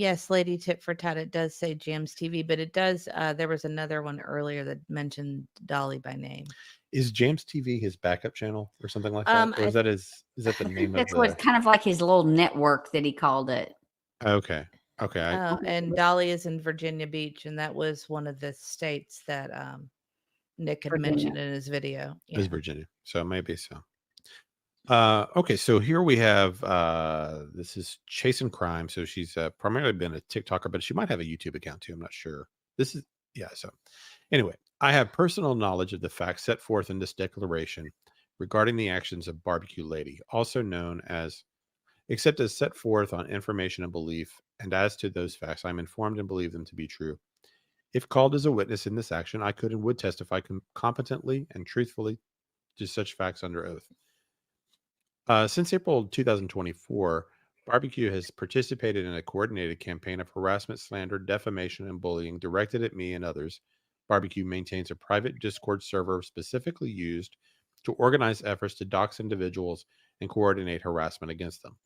Yes, Lady Tit for Tat, it does say Jams TV, but it does, there was another one earlier that mentioned Dolly by name. Is James TV his backup channel or something like that? Or I is that the I think name of that's what the kind of like his little network that he called it. Okay. Okay, and Dolly is in Virginia Beach, and that was one of the states that, Nick had Virginia. mentioned in his video. it's Yeah. Virginia. So maybe so. Okay, so here we have this is Chasing Crime. So she's primarily been a TikToker, but she might have a YouTube account too. I'm not sure. This is yeah, so anyway, I have personal knowledge of the facts set forth in this declaration regarding the actions of Barbecue Lady, also known as except as set forth on information and belief, and as to those facts, I am informed and believe them to be true. If called as a witness in this action, I could and would testify competently and truthfully to such facts under oath. Since April 2024, Barbecue has participated in a coordinated campaign of harassment, slander, defamation, and bullying directed at me and others. Barbecue maintains a private Discord server specifically used to organize efforts to dox individuals and coordinate harassment against them.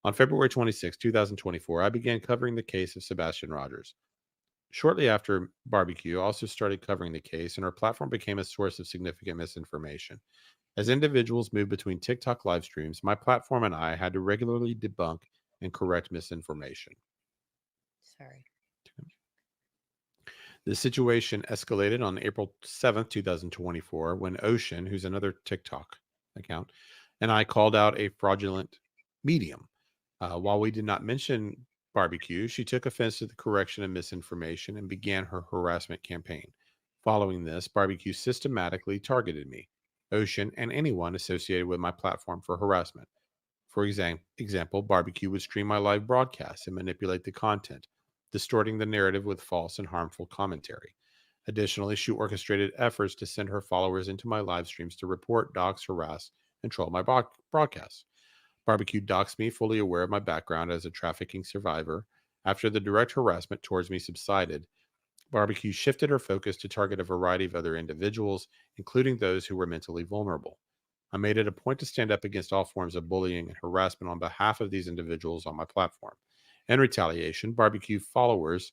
On February 26, 2024, I began covering the case of Sebastian Rogers. Shortly after, Barbecue also started covering the case, and our platform became a source of significant misinformation. As individuals moved between TikTok live streams, my platform and I had to regularly debunk and correct misinformation. Sorry. The situation escalated on April 7th, 2024, when Ocean, who's another TikTok account, and I called out a fraudulent medium. While we did not mention Barbecue, she took offense to the correction of misinformation and began her harassment campaign. Following this, Barbecue systematically targeted me, Ocean, and anyone associated with my platform for harassment. For example, Barbecue would stream my live broadcasts and manipulate the content, distorting the narrative with false and harmful commentary. Additionally, she orchestrated efforts to send her followers into my live streams to report, dox, harass, and troll my broadcasts. Barbecue doxed me, fully aware of my background as a trafficking survivor. After the direct harassment towards me subsided, Barbecue shifted her focus to target a variety of other individuals, including those who were mentally vulnerable. I made it a point to stand up against all forms of bullying and harassment on behalf of these individuals on my platform. In retaliation, Barbecue followers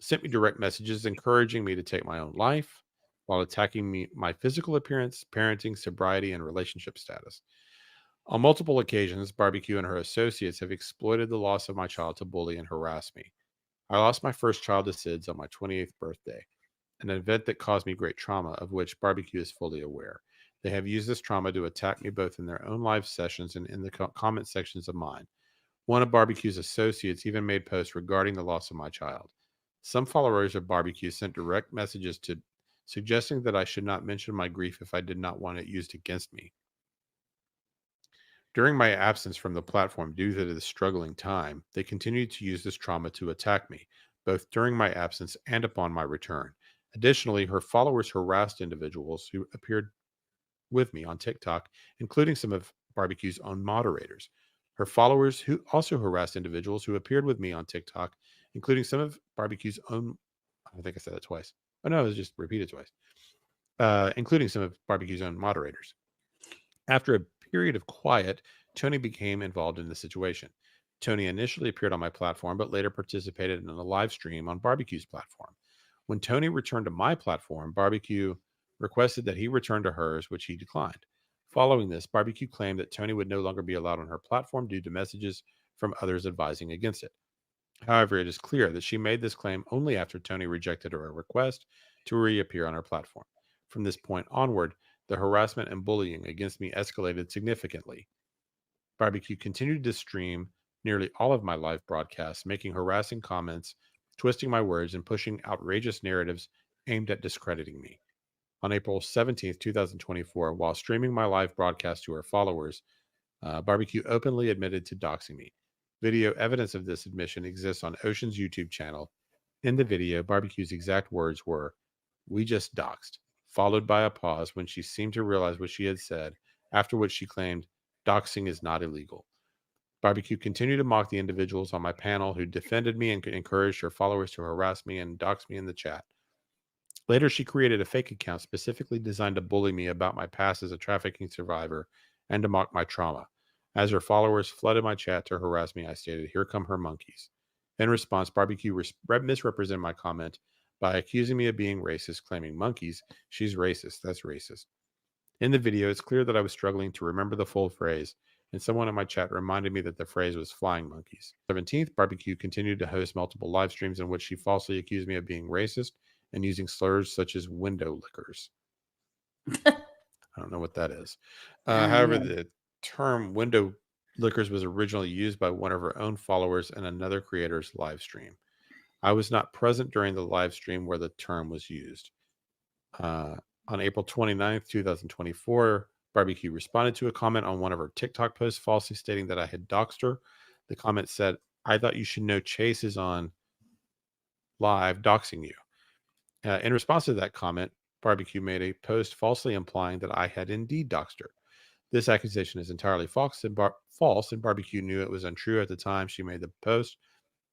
sent me direct messages encouraging me to take my own life while attacking my physical appearance, parenting, sobriety, and relationship status. On multiple occasions, Barbecue and her associates have exploited the loss of my child to bully and harass me. I lost my first child to SIDS on my 28th birthday, an event that caused me great trauma, of which Barbecue is fully aware. They have used this trauma to attack me both in their own live sessions and in the comment sections of mine. One of Barbecue's associates even made posts regarding the loss of my child. Some followers of Barbecue sent direct messages to suggesting that I should not mention my grief if I did not want it used against me. During my absence from the platform due to this struggling time, they continued to use this trauma to attack me, both during my absence and upon my return. Additionally, her followers harassed individuals who appeared with me on TikTok, including some of Barbecue's own moderators. Her followers who also harassed individuals who appeared with me on TikTok, including some of Barbecue's own, I think I said that twice. Oh no, it was just repeated twice. Including some of Barbecue's own moderators. After a period of quiet, Tony became involved in the situation. Tony initially appeared on my platform, but later participated in a live stream on Barbecue's platform. When Tony returned to my platform, Barbecue requested that he return to hers, which he declined. Following this, Barbecue claimed that Tony would no longer be allowed on her platform due to messages from others advising against it. However, it is clear that she made this claim only after Tony rejected her request to reappear on her platform. From this point onward, the harassment and bullying against me escalated significantly. Barbecue continued to stream nearly all of my live broadcasts, making harassing comments, twisting my words, and pushing outrageous narratives aimed at discrediting me. On April 17th, 2024, while streaming my live broadcast to her followers, Barbecue openly admitted to doxing me. Video evidence of this admission exists on Ocean's YouTube channel. In the video, Barbecue's exact words were, "We just doxed," followed by a pause when she seemed to realize what she had said, after which she claimed, "Doxing is not illegal." Barbecue continued to mock the individuals on my panel who defended me and encouraged her followers to harass me and dox me in the chat. Later, she created a fake account specifically designed to bully me about my past as a trafficking survivor and to mock my trauma. As her followers flooded my chat to harass me, I stated, "Here come her monkeys." In response, Barbecue misrepresented my comment by accusing me of being racist, claiming, "Monkeys? She's racist. That's racist." In the video, it's clear that I was struggling to remember the full phrase, and someone in my chat reminded me that the phrase was flying monkeys. 17th, Barbecue continued to host multiple live streams in which she falsely accused me of being racist and using slurs such as window lickers. I don't know what that is. However, Yeah. the term window lickers was originally used by one of her own followers in another creator's live stream. I was not present during the live stream where the term was used. Uh, on April 29th, 2024, Barbecue responded to a comment on one of her TikTok posts, falsely stating that I had doxed her. The comment said, "I thought you should know Chase is on live doxing you." In response to that comment, Barbecue made a post falsely implying that I had indeed doxed her. This accusation is entirely false, and Barbecue knew it was untrue at the time she made the post.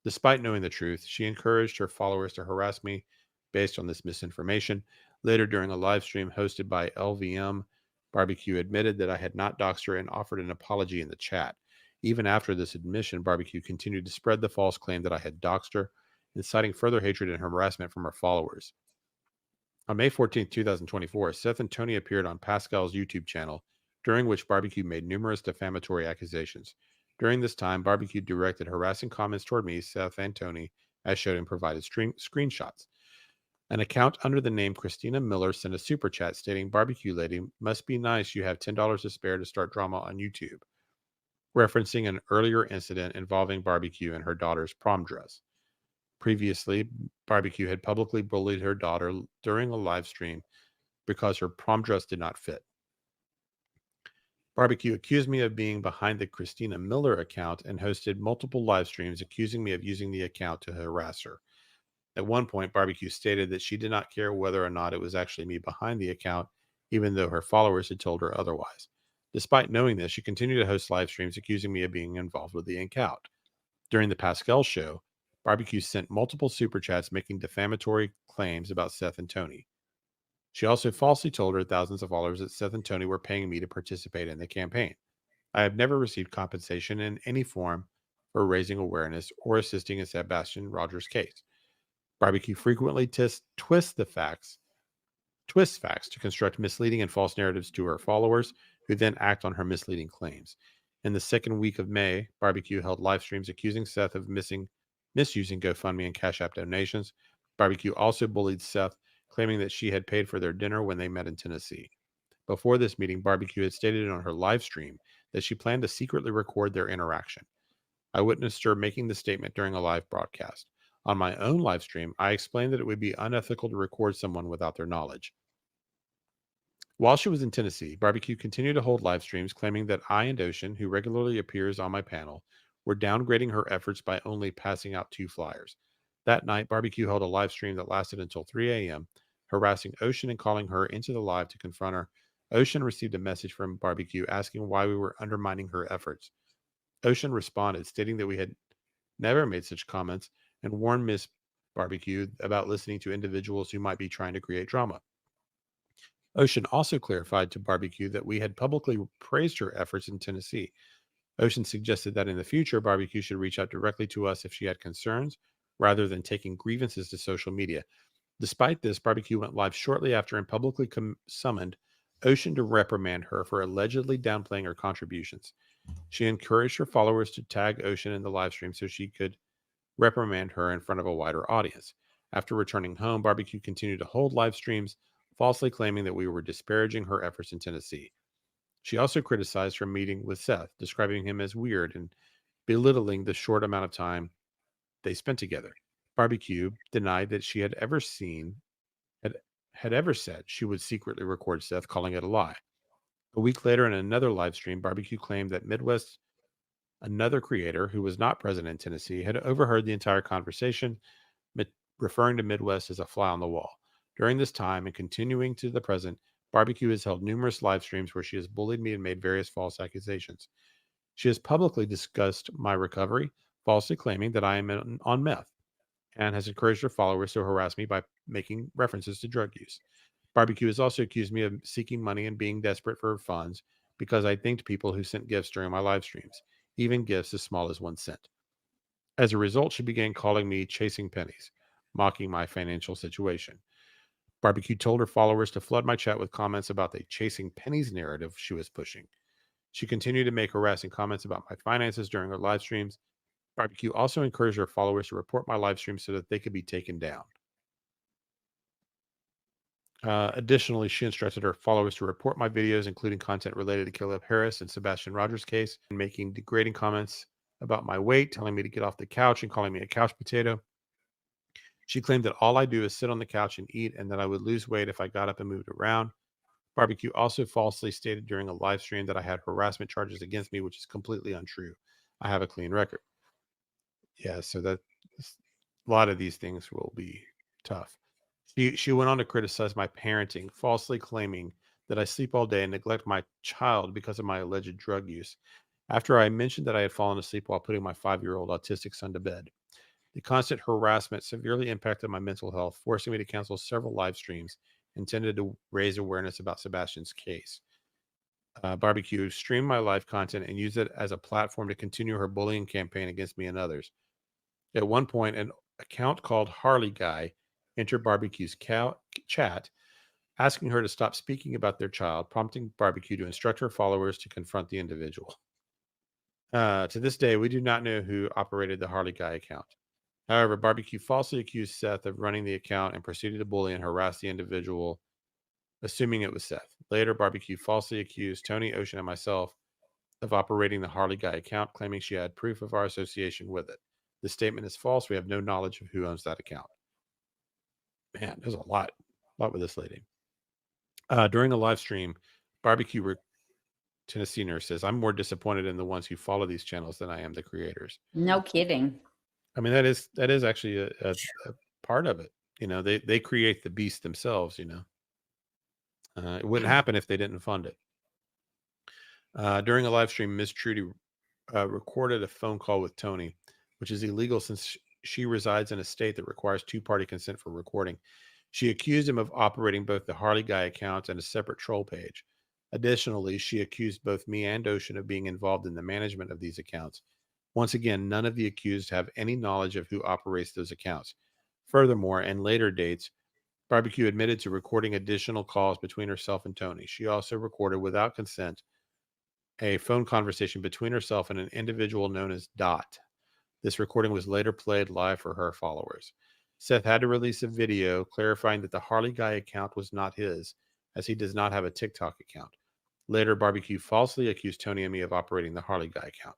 Despite knowing the truth, she encouraged her followers to harass me based on this misinformation. Later, during a live stream hosted by LVM, Barbecue admitted that I had not doxed her and offered an apology in the chat. Even after this admission, Barbecue continued to spread the false claim that I had doxed her, inciting further hatred and harassment from her followers. On May 14th, 2024, Seth and Tony appeared on Pascal's YouTube channel, during which Barbecue made numerous defamatory accusations. During this time, Barbecue directed harassing comments toward me, Seth, and Tony, as showed and provided screenshots. An account under the name Christina Miller sent a super chat stating, "Barbecue lady, must be nice you have $10 to spare to start drama on YouTube," referencing an earlier incident involving Barbecue and her daughter's prom dress. Previously, Barbecue had publicly bullied her daughter during a live stream because her prom dress did not fit. Barbecue accused me of being behind the Christina Miller account and hosted multiple live streams accusing me of using the account to harass her. At one point, Barbecue stated that she did not care whether or not it was actually me behind the account, even though her followers had told her otherwise. Despite knowing this, she continued to host live streams accusing me of being involved with the account. During the Pascal show, Barbecue sent multiple super chats making defamatory claims about Seth and Tony. She also falsely told her thousands of followers that Seth and Tony were paying me to participate in the campaign. I have never received compensation in any form for raising awareness or assisting in Sebastian Rogers' case. Barbecue frequently twists facts to construct misleading and false narratives to her followers, who then act on her misleading claims. In the second week of May, Barbecue held live streams accusing Seth of misusing GoFundMe and Cash App donations. Barbecue also bullied Seth, claiming that she had paid for their dinner when they met in Tennessee. Before this meeting, Barbecue had stated on her live stream that she planned to secretly record their interaction. I witnessed her making the statement during a live broadcast. On my own live stream, I explained that it would be unethical to record someone without their knowledge. While she was in Tennessee, Barbecue continued to hold live streams claiming that I and Ocean, who regularly appears on my panel, were downgrading her efforts by only passing out 2 flyers. That night, Barbecue held a live stream that lasted until 3 a.m., harassing Ocean and calling her into the live to confront her. Ocean received a message from Barbecue asking why we were undermining her efforts. Ocean responded, stating that we had never made such comments and warned Miss Barbecue about listening to individuals who might be trying to create drama. Ocean also clarified to Barbecue that we had publicly praised her efforts in Tennessee. Ocean suggested that in the future, Barbecue should reach out directly to us if she had concerns, rather than taking grievances to social media. Despite this, Barbecue went live shortly after and publicly summoned Ocean to reprimand her for allegedly downplaying her contributions. She encouraged her followers to tag Ocean in the live stream so she could reprimand her in front of a wider audience. After returning home, Barbecue continued to hold live streams, falsely claiming that we were disparaging her efforts in Tennessee. She also criticized her meeting with Seth, describing him as weird and belittling the short amount of time they spent together. Barbecue denied that she had, had ever said she would secretly record Seth, calling it a lie. A week later, in another live stream, Barbecue claimed that Midwest, another creator who was not present in Tennessee, had overheard the entire conversation, referring to Midwest as a fly on the wall. During this time and continuing to the present, Barbecue has held numerous live streams where she has bullied me and made various false accusations. She has publicly discussed my recovery, falsely claiming that I am on meth, and has encouraged her followers to harass me by making references to drug use. Barbecue has also accused me of seeking money and being desperate for funds, because I thanked people who sent gifts during my live streams, even gifts as small as 1 cent. As a result, she began calling me chasing pennies, mocking my financial situation. Barbecue told her followers to flood my chat with comments about the chasing pennies narrative she was pushing. She continued to make harassing comments about my finances during her live streams. Barbecue also encouraged her followers to report my live streams so that they could be taken down. Additionally, she instructed her followers to report my videos, including content related to Caleb Harris and Sebastian Rogers' case, and making degrading comments about my weight, telling me to get off the couch and calling me a couch potato. She claimed that all I do is sit on the couch and eat, and that I would lose weight if I got up and moved around. Barbecue also falsely stated during a live stream that I had harassment charges against me, which is completely untrue. I have a clean record. Yeah, so that a lot of these things will be tough. She went on to criticize my parenting, falsely claiming that I sleep all day and neglect my child because of my alleged drug use. After I mentioned that I had fallen asleep while putting my 5-year-old autistic son to bed, the constant harassment severely impacted my mental health, forcing me to cancel several live streams intended to raise awareness about Sebastian's case. Barbecue streamed my live content and used it as a platform to continue her bullying campaign against me and others. At one point, an account called Harley Guy entered Barbecue's chat, asking her to stop speaking about their child, prompting Barbecue to instruct her followers to confront the individual. To this day, we do not know who operated the Harley Guy account. However, Barbecue falsely accused Seth of running the account and proceeded to bully and harass the individual, assuming it was Seth. Later, Barbecue falsely accused Tony, Ocean, and myself of operating the Harley Guy account, claiming she had proof of our association with it. This statement is false. We have no knowledge of who owns that account. Man, there's a lot with this lady. During a live stream, Barbecue Tennessee Nurse says, "I'm more disappointed in the ones who follow these channels than I am the creators." No kidding. I mean, that is actually a part of it. You know, they create the beast themselves. You know, it wouldn't happen if they didn't fund it. During a live stream, Miss Trudy recorded a phone call with Tony, which is illegal since she resides in a state that requires two-party consent for recording. She accused him of operating both the Harley Guy account and a separate troll page. Additionally, she accused both me and Ocean of being involved in the management of these accounts. Once again, none of the accused have any knowledge of who operates those accounts. Furthermore, in later dates, Barbecue admitted to recording additional calls between herself and Tony. She also recorded, without consent, a phone conversation between herself and an individual known as Dot. This recording was later played live for her followers. Seth had to release a video clarifying that the Harley Guy account was not his, as he does not have a TikTok account. Later, Barbecue falsely accused Tony and me of operating the Harley Guy account.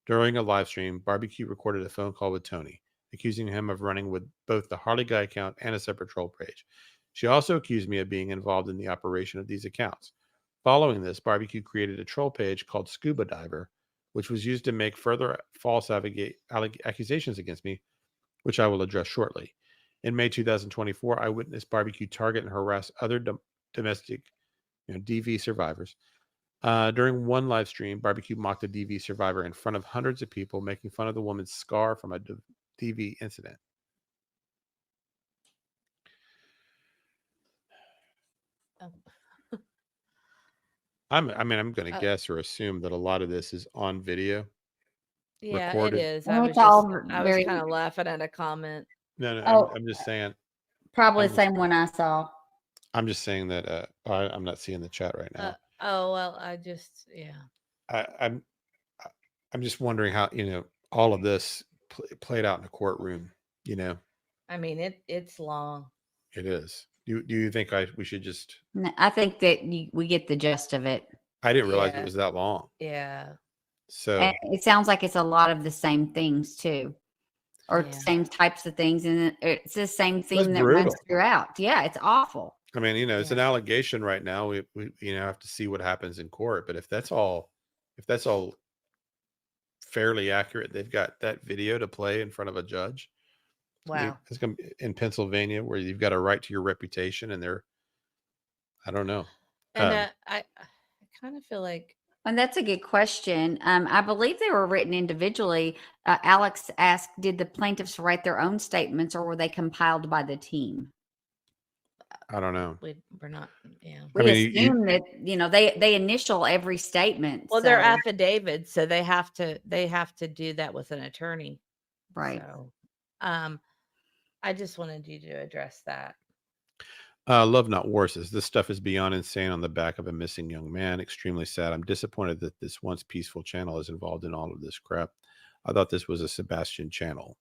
During a live stream, Barbecue recorded a phone call with Tony, accusing him of running with both the Harley Guy account and a separate troll page. She also accused me of being involved in the operation of these accounts. Following this, Barbecue created a troll page called Scuba Diver, which was used to make further false accusations against me, which I will address shortly. In May 2024, I witnessed Barbecue target and harass other domestic DV survivors. During one live stream, Barbecue mocked a DV survivor in front of hundreds of people, making fun of the woman's scar from a DV incident. I'm going to guess or assume that a lot of this is on video. Yeah, recorded. it is. Well, it's all I was very. kind of laughing at a comment. No, Oh, I'm just saying. probably I'm the just- same one I saw. I'm just saying that I'm not seeing the chat right now. Oh well, yeah. I'm just wondering how all of this played out in a courtroom. I mean, it's long. It is. Do you think we should just? I think that we get the gist of it. I didn't realize Yeah. it was that long. Yeah. So And it sounds like it's a lot of the same things too, or Yeah. same types of things, and it's the same theme that brutal. runs throughout. Yeah, it's awful. I mean, it's an Yeah. allegation right now. We have to see what happens in court. But if that's all fairly accurate, they've got that video to play in front of a judge. Wow. It's going to be in Pennsylvania, where you've got a right to your reputation, and I don't know. And I kind of feel like And that's a good question. I believe they were written individually. Alex asked, did the plaintiffs write their own statements or were they compiled by the team? I don't know. we're not, yeah. I We mean, assume that, they initial every statement, Well, they're so affidavits, so they have to do that with an attorney. right. So, um, I just wanted you to address that. Love Not War says this stuff is beyond insane on the back of a missing young man. Extremely sad. I'm disappointed that this once peaceful channel is involved in all of this crap. I thought this was a Sebastian channel.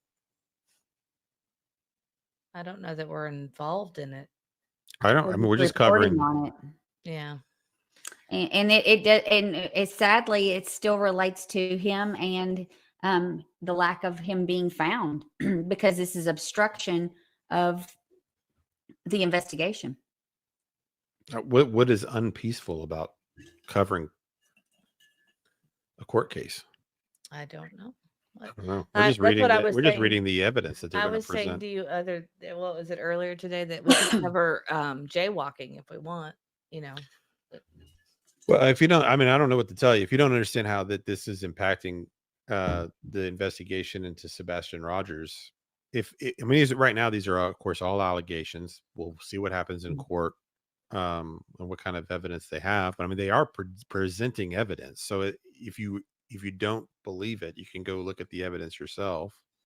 I don't know that we're involved in it. I don't. We're I mean, just we're just reporting covering. on it. Yeah. And it sadly, it still relates to him and the lack of him being found because this is obstruction of the investigation. What is unpeaceful about covering a court case? I don't know. I don't know. That's what I was We're just saying. reading the evidence that they're I going to was saying present. to you what was it earlier today that we could cover jaywalking if we want, you know. But Well, if you don't, I mean, I don't know what to tell you. If you don't understand how that this is impacting the investigation into Sebastian Rogers, I mean, right now these are of course all allegations. We'll see what happens in court, and what kind of evidence they have. But I mean, they are presenting evidence. So if you don't believe it, you can go look at the evidence yourself.